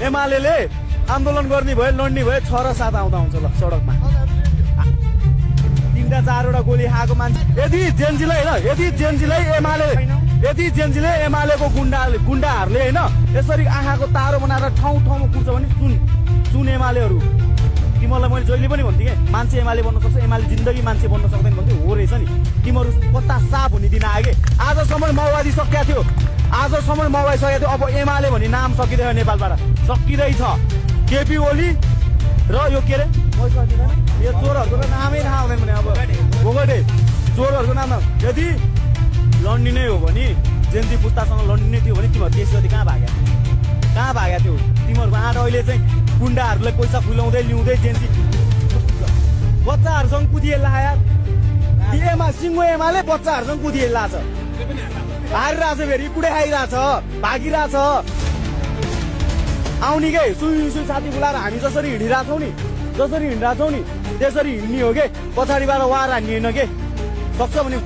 एमाले आन्दोलन गर्ने भयो लड्ने भयो 6 र 7 आउँदा हुन्छ ल सडकमा 3टा 4वटा गोली खाएको मान्छे यदि जेन्जीलाई एमाले एमालेको गुण्डाहरूले हैन यसरी आँखाको तारो बनाएर ठाउँमा कुर्छ भने सुन एमालेहरू तिमीहरूलाई मैले जहिले पनि भन्थे के मान्छे एमाले बन्न सक्छ एमाले जिन्दगी मान्छे बन्न सक्दैन भन्थे हो रहेछ नि तिमीहरू पत्ता साफ हुने दिन आगे आजसम्म माओवादी सकिया थियो अब एमाले भन्ने नाम सकिँदैन नेपालबाट सकिँदैछ केपी ओली र यो के अरे यो चोरहरूको त नामै थाहा हुँदैन भने अब भोगटे चोरहरूको नाम यदि लड्ने नै हो भने जेन्जी पुस्तासँग लड्ने नै थियो भने तिमीहरू देश गति कहाँ भाग्या थियो तिमीहरूको आँट अहिले चाहिँ गुण्डाहरूलाई पैसा खुलाउँदै ल्याउँदै जेन्जी बच्चाहरूसँग कुदिएला यार सिङ्गो एमाले बच्चाहरूसँग कुदिएला छ हारिरहेछ फेरि कुडे खाइरहेछ भागिरहेछ आउने के सुई साथी बोलाएर हामी जसरी हिँडिरहेछौँ नि त्यसरी हिँड्ने हो के पछाडिबाट वार हान्ने होइन के सक्छ भने